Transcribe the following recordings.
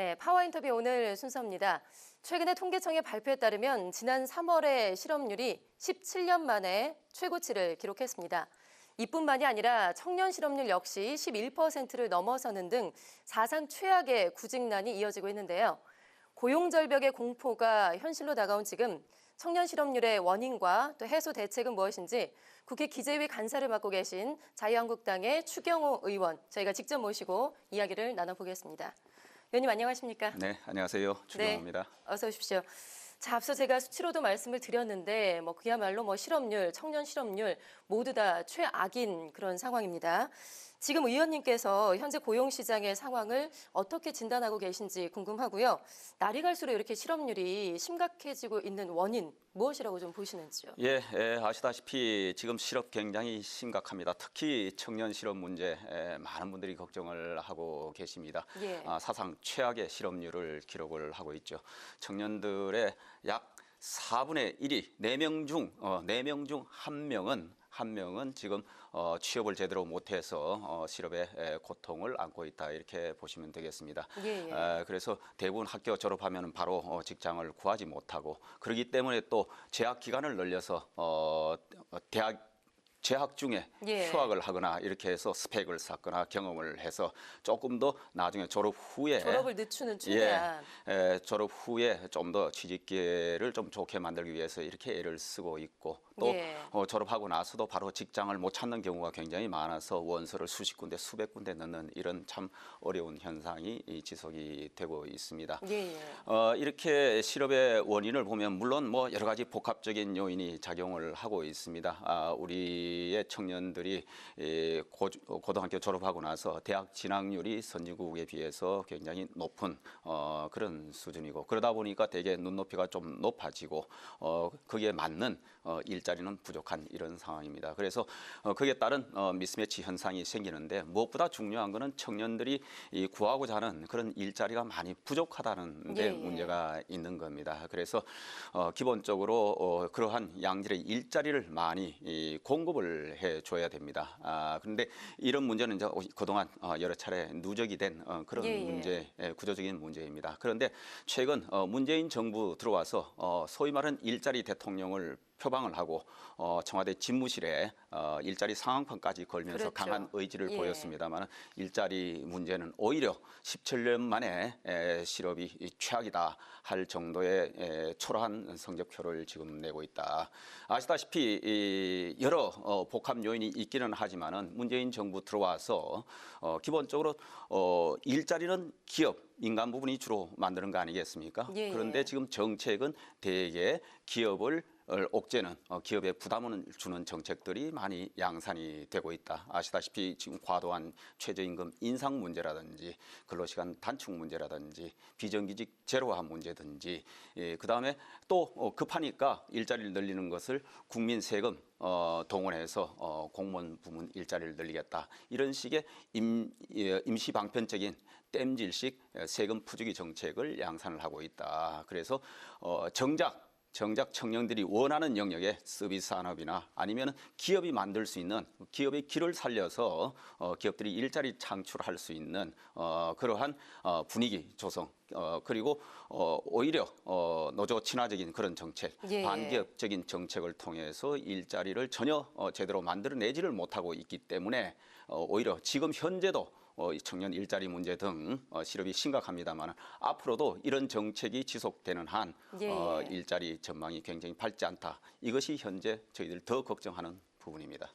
네, 파워인터뷰 오늘 순서입니다. 최근에 통계청의 발표에 따르면 지난 3월에 실업률이 17년 만에 최고치를 기록했습니다. 이뿐만이 아니라 청년 실업률 역시 11%를 넘어서는 등 사상 최악의 구직난이 이어지고 있는데요. 고용절벽의 공포가 현실로 다가온 지금 청년 실업률의 원인과 또 해소 대책은 무엇인지 국회 기재위 간사를 맡고 계신 자유한국당의 추경호 의원 저희가 직접 모시고 이야기를 나눠보겠습니다. 의원님 안녕하십니까? 네, 안녕하세요. 추경호입니다. 네, 어서 오십시오. 자, 앞서 제가 수치로도 말씀을 드렸는데 그야말로 실업률, 청년 실업률 모두 다 최악인 그런 상황입니다. 지금 의원님께서 현재 고용시장의 상황을 어떻게 진단하고 계신지 궁금하고요. 날이 갈수록 이렇게 실업률이 심각해지고 있는 원인 무엇이라고 좀 보시는지요? 예, 아시다시피 지금 실업 굉장히 심각합니다. 특히 청년 실업 문제 많은 분들이 걱정을 하고 계십니다. 예. 사상 최악의 실업률을 기록을 하고 있죠. 청년들의 약 4분의 1이 4명 중 1명은 지금 취업을 제대로 못해서 실업의 고통을 안고 있다 이렇게 보시면 되겠습니다. 예. 그래서 대부분 학교 졸업하면 바로 직장을 구하지 못하고 그렇기 때문에 또 재학 기간을 늘려서 재학 중에 예. 휴학을 하거나 이렇게 해서 스펙을 쌓거나 경험을 해서 조금 더 나중에 졸업 후에 졸업을 늦추는 최대한. 졸업 후에 좀 더 취직 기회를 좀 좋게 만들기 위해서 이렇게 애를 쓰고 있고 또 예. 졸업하고 나서도 바로 직장을 못 찾는 경우가 굉장히 많아서 원서를 수십 군데 수백 군데 넣는 이런 참 어려운 현상이 지속이 되고 있습니다. 예. 이렇게 실업의 원인을 보면 물론 여러 가지 복합적인 요인이 작용을 하고 있습니다. 우리의 청년들이 고등학교 졸업하고 나서 대학 진학률이 선진국에 비해서 굉장히 높은 그런 수준이고 그러다 보니까 대개 눈높이가 좀 높아지고 거기에 맞는 일자리는 부족한 이런 상황입니다. 그래서 거기에 따른 미스매치 현상이 생기는데 무엇보다 중요한 것은 청년들이 구하고자 하는 그런 일자리가 많이 부족하다는 데 문제가 있는 겁니다. 그래서 기본적으로 그러한 양질의 일자리를 많이 공급을 해줘야 됩니다. 그런데 이런 문제는 이제 그동안 여러 차례 누적이 된 그런 문제, 구조적인 문제입니다. 그런데 최근 문재인 정부 들어와서 소위 말하는 일자리 대통령을 표방을 하고 청와대 집무실에 일자리 상황판까지 걸면서 그렇죠. 강한 의지를 보였습니다만 일자리 문제는 오히려 17년 만에 실업이 최악이다 할 정도의 초라한 성적표를 지금 내고 있다. 아시다시피 여러 복합 요인이 있기는 하지만은 문재인 정부 들어와서 기본적으로 일자리는 기업 민간 부분이 주로 만드는 거 아니겠습니까? 그런데 지금 정책은 대개 기업을 옥죄는 기업에 부담을 주는 정책들이 많이 양산이 되고 있다. 아시다시피 지금 과도한 최저임금 인상 문제라든지 근로시간 단축 문제라든지 비정규직 제로화 문제든지 그다음에 또 급하니까 일자리를 늘리는 것을 국민 세금 동원해서 공무원 부문 일자리를 늘리겠다. 이런 식의 임시 방편적인 땜질식 세금 푸주기 정책을 양산을 하고 있다. 그래서 정작 청년들이 원하는 영역의 서비스 산업이나 아니면 기업이 만들 수 있는 기업의 길을 살려서 기업들이 일자리 창출할 수 있는 그러한 분위기 조성 그리고 오히려 노조 친화적인 그런 정책, 반기업적인 정책을 통해서 일자리를 전혀 제대로 만들어내지를 못하고 있기 때문에 오히려 지금 현재도 청년 일자리 문제 등 실업이 심각합니다만 앞으로도 이런 정책이 지속되는 한 일자리 전망이 굉장히 밝지 않다. 이것이 현재 저희들 더 걱정하는 부분입니다.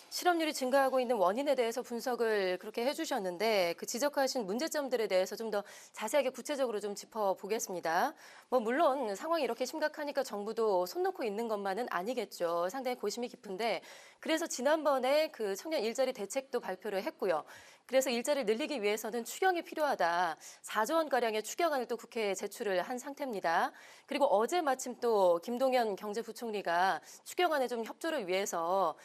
실업률이 증가하고 있는 원인에 대해서 분석을 그렇게 해주셨는데 그 지적하신 문제점들에 대해서 좀 더 자세하게 구체적으로 좀 짚어보겠습니다. 물론 상황이 이렇게 심각하니까 정부도 손 놓고 있는 것만은 아니겠죠. 상당히 고심이 깊은데 그래서 지난번에 그 청년 일자리 대책도 발표를 했고요. 그래서 일자리를 늘리기 위해서는 추경이 필요하다. 4조 원가량의 추경안을 또 국회에 제출을 한 상태입니다. 그리고 어제 마침 또 김동연 경제부총리가 추경안에 좀 협조를 위해서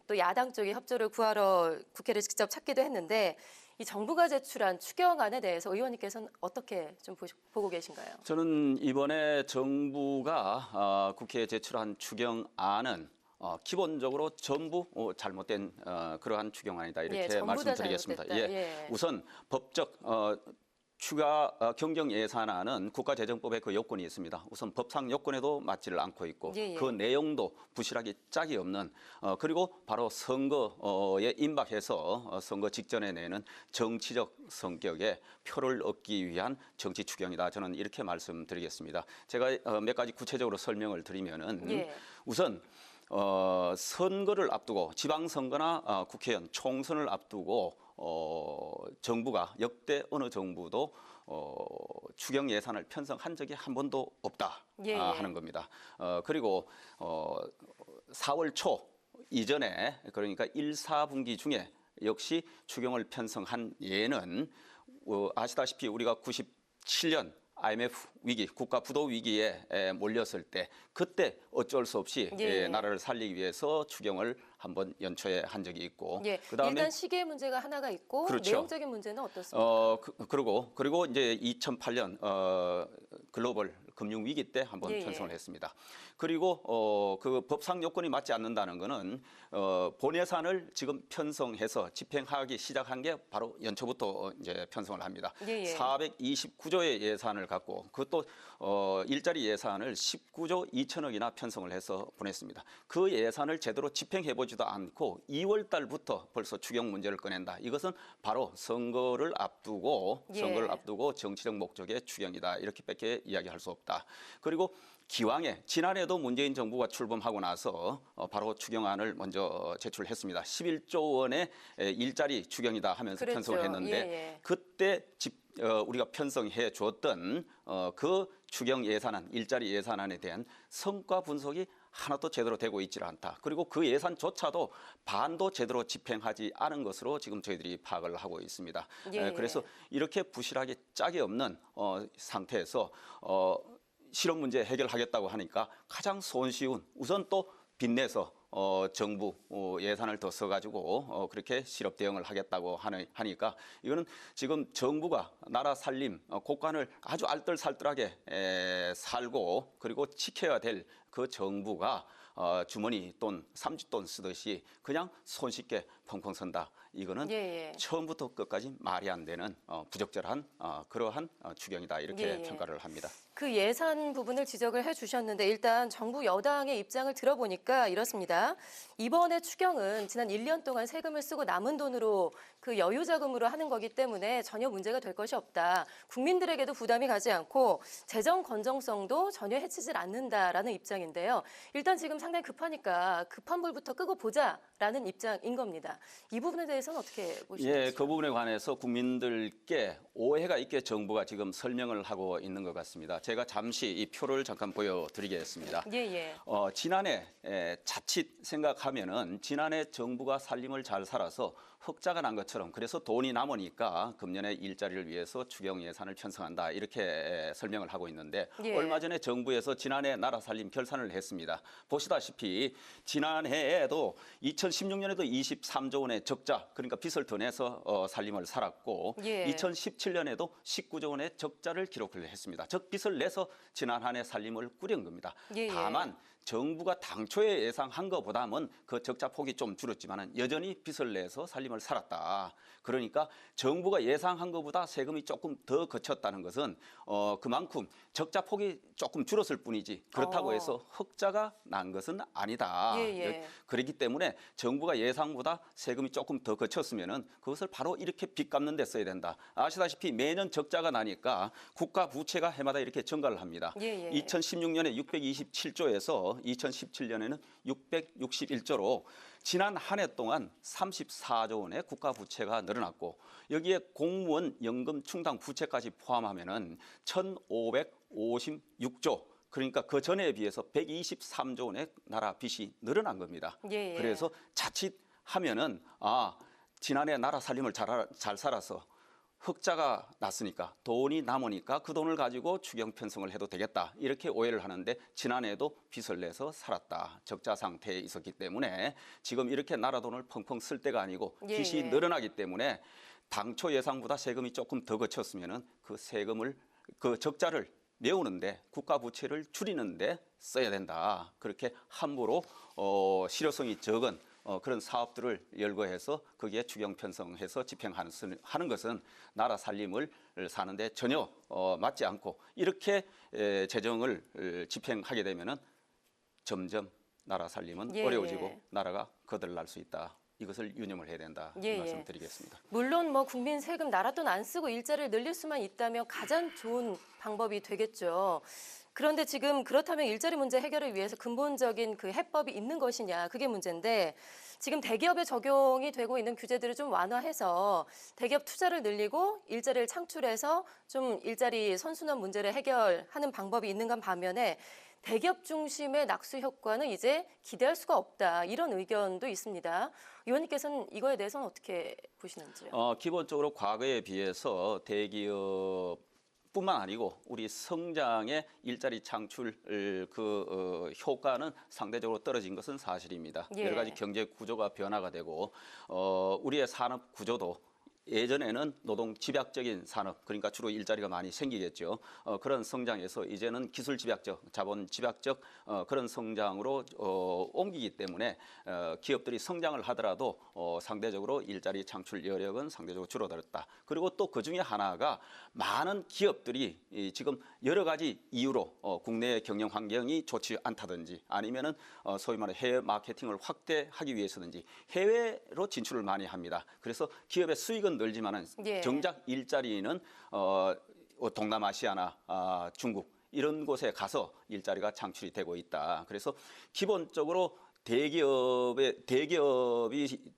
또 야당 쪽이 협조를 구하러 국회를 직접 찾기도 했는데 이 정부가 제출한 추경안에 대해서 의원님께서는 어떻게 좀 보고 계신가요? 저는 이번에 정부가 국회에 제출한 추경안은 기본적으로 전부 잘못된 그러한 추경안이다 이렇게 말씀드리겠습니다. 우선 법적 추가 경정 예산안은 국가재정법에 그 요건이 있습니다. 우선 법상 요건에도 맞지를 않고 있고 예, 예. 그 내용도 부실하기 짝이 없는 그리고 바로 선거에 임박해서 선거 직전에 내는 정치적 성격의 표를 얻기 위한 정치 추경이다. 저는 이렇게 말씀드리겠습니다. 제가 몇 가지 구체적으로 설명을 드리면은 예. 우선 선거를 앞두고 지방선거나 국회의원 총선을 앞두고 정부가 역대 어느 정부도 추경 예산을 편성한 적이 한 번도 없다 예, 예. 하는 겁니다. 그리고 4월 초 이전에 그러니까 1, 4분기 중에 역시 추경을 편성한 예는 아시다시피 우리가 97년 IMF 위기, 국가 부도 위기에 몰렸을 때 그때 어쩔 수 없이 예. 나라를 살리기 위해서 추경을 한번 연초에 한 적이 있고 예. 그다음에 일단 시기의 문제가 하나가 있고 그렇죠. 내용적인 문제는 어떻습니까? 그리고 이제 2008년 글로벌 금융 위기 때 한번 예, 예. 편성을 했습니다. 그리고 그 법상 요건이 맞지 않는다는 것은 본 예산을 지금 편성해서 집행하기 시작한 게 바로 연초부터 이제 편성을 합니다. 예, 예. 429조의 예산을 갖고 그것도 일자리 예산을 19조 2천억이나 편성을 해서 보냈습니다. 그 예산을 제대로 집행해 보지도 않고 2월 달부터 벌써 추경 문제를 꺼낸다. 이것은 바로 선거를 앞두고 정치적 목적의 추경이다. 이렇게밖에 이야기할 수 없다. 그리고 기왕에 지난해도 문재인 정부가 출범하고 나서 바로 추경안을 먼저 제출했습니다. 11조 원의 일자리 추경이다 하면서 그랬죠. 편성을 했는데 예, 예. 그때 우리가 편성해 줬던 그 추경 예산안, 일자리 예산안에 대한 성과 분석이 하나도 제대로 되고 있지를 않다. 그리고 그 예산조차도 반도 제대로 집행하지 않은 것으로 지금 저희들이 파악을 하고 있습니다. 예, 그래서 이렇게 부실하게 짝이 없는 상태에서 실업 문제 해결하겠다고 하니까 가장 손쉬운 우선 또 빚내서 정부 예산을 더 써가지고 그렇게 실업 대응을 하겠다고 하니까 이거는 지금 정부가 나라 살림 곳간을 아주 알뜰살뜰하게 살고 그리고 지켜야 될 그 정부가 주머니 돈, 삼짓돈 쓰듯이 그냥 손쉽게 펑펑 선다. 이거는 예, 예. 처음부터 끝까지 말이 안 되는 부적절한 그러한 추경이다. 이렇게 예, 예. 평가를 합니다. 그 예산 부분을 지적을 해주셨는데 일단 정부 여당의 입장을 들어보니까 이렇습니다. 이번에 추경은 지난 1년 동안 세금을 쓰고 남은 돈으로 그 여유 자금으로 하는 거기 때문에 전혀 문제가 될 것이 없다. 국민들에게도 부담이 가지 않고 재정 건정성도 전혀 해치질 않는다라는 입장인데요. 일단 지금 상당히 급하니까 급한 불부터 끄고 보자라는 입장인 겁니다. 이 부분에 대해서는 어떻게 보시는지? 예, 그 부분에 관해서 국민들께 오해가 있게 정부가 지금 설명을 하고 있는 것 같습니다. 제가 잠시 이 표를 잠깐 보여드리겠습니다. 예, 예. 지난해 자칫 생각하면은 지난해 정부가 살림을 잘 살아서 흑자가 난 것처럼 그래서 돈이 남으니까 금년에 일자리를 위해서 추경 예산을 편성한다 이렇게 설명을 하고 있는데 예. 얼마 전에 정부에서 지난해 나라 살림 결산을 했습니다. 보시다시피 지난해에도 2016년에도 23조 원의 적자 그러니까 빚을 더 내서 살림을 살았고 예. 2017년에도 19조 원의 적자를 기록을 했습니다. 즉 빚을 내서 지난 한 해 살림을 꾸린 겁니다. 예, 예. 다만 정부가 당초에 예상한 것보다는 그 적자 폭이 좀 줄었지만 여전히 빚을 내서 살림을 살았다. 그러니까 정부가 예상한 것보다 세금이 조금 더 거쳤다는 것은 그만큼 적자 폭이 조금 줄었을 뿐이지 그렇다고 해서 흑자가 난 것은 아니다. 예, 예. 그렇기 때문에 정부가 예상보다 세금이 조금 더 거쳤으면은 그것을 바로 이렇게 빚 갚는 데 써야 된다. 아시다시피 매년 적자가 나니까 국가 부채가 해마다 이렇게 증가를 합니다. 예, 예. 2016년에 627조에서 2017년에는 661조로 지난 한 해 동안 34조 원의 국가 부채가 늘어났고 여기에 공무원 연금 충당 부채까지 포함하면은 1,556조 그러니까 그 전에 비해서 123조 원의 나라 빚이 늘어난 겁니다. 예, 예. 그래서 자칫 하면은 지난해 나라 살림을 잘 살아서 흑자가 났으니까 돈이 남으니까 그 돈을 가지고 추경 편성을 해도 되겠다 이렇게 오해를 하는데 지난해에도 빚을 내서 살았다 적자 상태에 있었기 때문에 지금 이렇게 나라 돈을 펑펑 쓸 때가 아니고 예, 빚이 예. 늘어나기 때문에 당초 예상보다 세금이 조금 더 거쳤으면은 그 세금을 그 적자를 메우는데 국가 부채를 줄이는데 써야 된다 그렇게 함부로 실효성이 적은 그런 사업들을 열거해서 거기에 추경 편성해서 집행하는 것은 나라 살림을 사는데 전혀 맞지 않고 이렇게 재정을 집행하게 되면은 점점 나라 살림은 예, 어려워지고 예. 나라가 거들날 수 있다. 이것을 유념을 해야 된다. 예, 예. 말씀드리겠습니다. 물론 뭐 국민 세금 나라 돈 안 쓰고 일자리를 늘릴 수만 있다면 가장 좋은 방법이 되겠죠. 그런데 지금 그렇다면 일자리 문제 해결을 위해서 근본적인 그 해법이 있는 것이냐, 그게 문제인데 지금 대기업에 적용이 되고 있는 규제들을 좀 완화해서 대기업 투자를 늘리고 일자리를 창출해서 좀 일자리 선순환 문제를 해결하는 방법이 있는가 반면에 대기업 중심의 낙수 효과는 이제 기대할 수가 없다. 이런 의견도 있습니다. 의원님께서는 이거에 대해서는 어떻게 보시는지요? 기본적으로 과거에 비해서 대기업 뿐만 아니고 우리 성장의 일자리 창출 효과는 상대적으로 떨어진 것은 사실입니다. 예. 여러 가지 경제 구조가 변화가 되고 우리의 산업 구조도 예전에는 노동 집약적인 산업, 그러니까 주로 일자리가 많이 생기겠죠. 그런 성장에서 이제는 기술 집약적, 자본 집약적 그런 성장으로 옮기기 때문에 기업들이 성장을 하더라도 상대적으로 일자리 창출 여력은 상대적으로 줄어들었다. 그리고 또 그 중에 하나가 많은 기업들이 지금 여러 가지 이유로 국내의 경영 환경이 좋지 않다든지 아니면은 소위 말해 해외 마케팅을 확대하기 위해서든지 해외로 진출을 많이 합니다. 그래서 기업의 수익은 늘지만은 예. 정작 일자리는 동남아시아나 중국 이런 곳에 가서 일자리가 창출이 되고 있다. 그래서 기본적으로 대기업이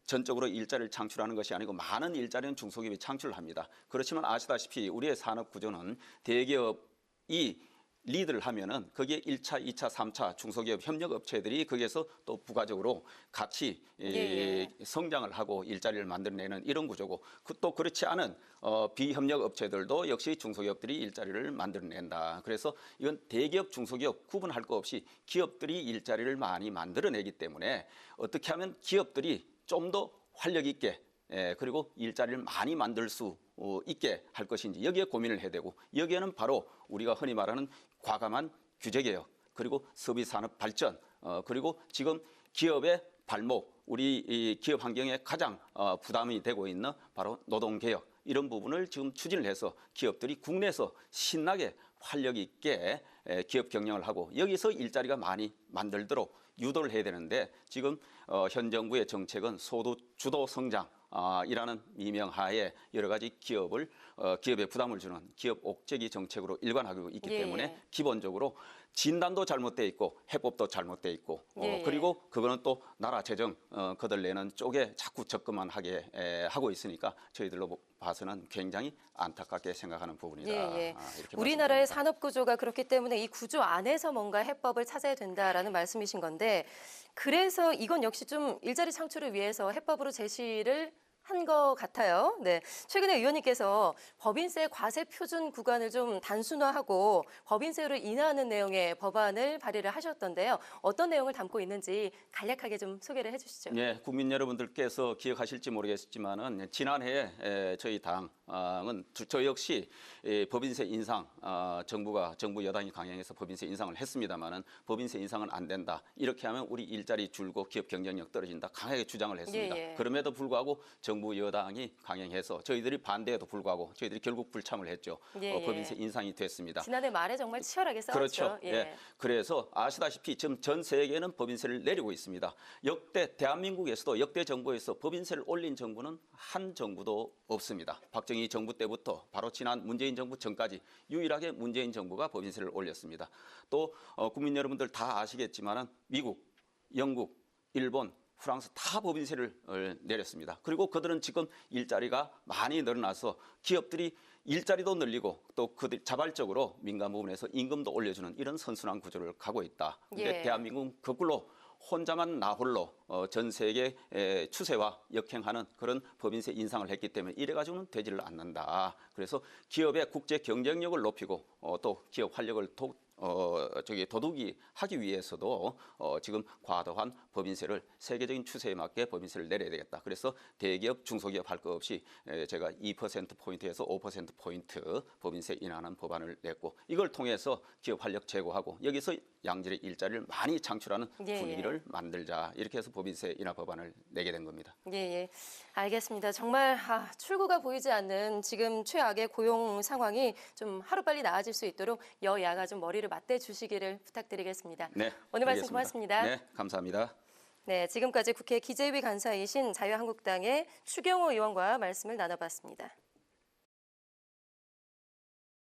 전적으로 일자리를 창출하는 것이 아니고 많은 일자리는 중소기업이 창출을 합니다. 그렇지만 아시다시피 우리의 산업 구조는 대기업이 리드를 하면은 거기에 1차, 2차, 3차 중소기업 협력업체들이 거기에서 또 부가적으로 같이 성장을 하고 일자리를 만들어내는 이런 구조고 또 그렇지 않은 비협력업체들도 역시 중소기업들이 일자리를 만들어낸다. 그래서 이건 대기업, 중소기업 구분할 거 없이 기업들이 일자리를 많이 만들어내기 때문에 어떻게 하면 기업들이 좀 더 활력 있게 그리고 일자리를 많이 만들 수 있게 할 것인지 여기에 고민을 해야 되고 여기에는 바로 우리가 흔히 말하는 과감한 규제개혁 그리고 서비스산업 발전 그리고 지금 기업의 발목 우리 이 기업 환경에 가장 부담이 되고 있는 바로 노동개혁 이런 부분을 지금 추진을 해서 기업들이 국내에서 신나게 활력 있게 기업 경영을 하고 여기서 일자리가 많이 만들도록 유도를 해야 되는데 지금 현 정부의 정책은 소득 주도 성장 이라는 미명하에 여러 가지 기업에 부담을 주는 기업 옥죄기 정책으로 일관하고 있기 때문에 기본적으로 진단도 잘못돼 있고 해법도 잘못돼 있고 그리고 그거는 또 나라 재정 거들내는 쪽에 자꾸 접근만 하게 하고 있으니까 저희들로 봐서는 굉장히 안타깝게 생각하는 부분이다. 이렇게 우리나라의 산업 구조가 그렇기 때문에 이 구조 안에서 뭔가 해법을 찾아야 된다라는 말씀이신 건데 그래서 이건 역시 좀 일자리 창출을 위해서 해법으로 제시를 한 것 같아요. 네, 최근에 의원님께서 법인세 과세 표준 구간을 좀 단순화하고 법인세율을 인하하는 내용의 법안을 발의를 하셨던데요. 어떤 내용을 담고 있는지 간략하게 좀 소개를 해주시죠. 네, 국민 여러분들께서 기억하실지 모르겠지만은 지난해에 저희 당은 저 역시 법인세 인상 정부 여당이 강행해서 법인세 인상을 했습니다만은 법인세 인상은 안 된다. 이렇게 하면 우리 일자리 줄고 기업 경쟁력 떨어진다. 강하게 주장을 했습니다. 그럼에도 불구하고 정부 여당이 강행해서 저희들이 반대에도 불구하고 저희들이 결국 불참을 했죠. 법인세 인상이 됐습니다. 지난해 말에 정말 치열하게 싸웠죠. 그렇죠. 그래서 아시다시피 지금 전 세계는 법인세를 내리고 있습니다. 역대 대한민국에서도 역대 정부에서 법인세를 올린 정부는 한 정부도 없습니다. 박정희 정부 때부터 바로 지난 문재인 정부 전까지 유일하게 문재인 정부가 법인세를 올렸습니다. 또 국민 여러분들 다 아시겠지만은 미국, 영국, 일본 프랑스 다 법인세를 내렸습니다. 그리고 그들은 지금 일자리가 많이 늘어나서 기업들이 일자리도 늘리고 또 그들 자발적으로 민간 부분에서 임금도 올려주는 이런 선순환 구조를 가고 있다. 그런데 대한민국은 거꾸로 혼자만 나홀로 전 세계 추세와 역행하는 그런 법인세 인상을 했기 때문에 이래가지고는 되지를 않는다. 그래서 기업의 국제 경쟁력을 높이고 또 기업 활력을 도둑이 하기 위해서도 지금 과도한 법인세를 세계적인 추세에 맞게 법인세를 내려야 되겠다. 그래서 대기업, 중소기업 할 것 없이 제가 2%포인트에서 5%포인트 법인세 인하하는 법안을 냈고 이걸 통해서 기업 활력 제고하고 여기서 양질의 일자리를 많이 창출하는 예, 분위기를 만들자. 이렇게 해서 법인세 인하 법안을 내게 된 겁니다. 예, 예. 알겠습니다. 정말 출구가 보이지 않는 지금 최악의 고용 상황이 좀 하루빨리 나아질 수 있도록 여야가 좀 머리를 맞대 주시기를 부탁드리겠습니다. 네, 오늘 말씀 알겠습니다. 고맙습니다. 네, 감사합니다. 네, 지금까지 국회 기재위 간사이신 자유한국당의 추경호 의원과 말씀을 나눠봤습니다.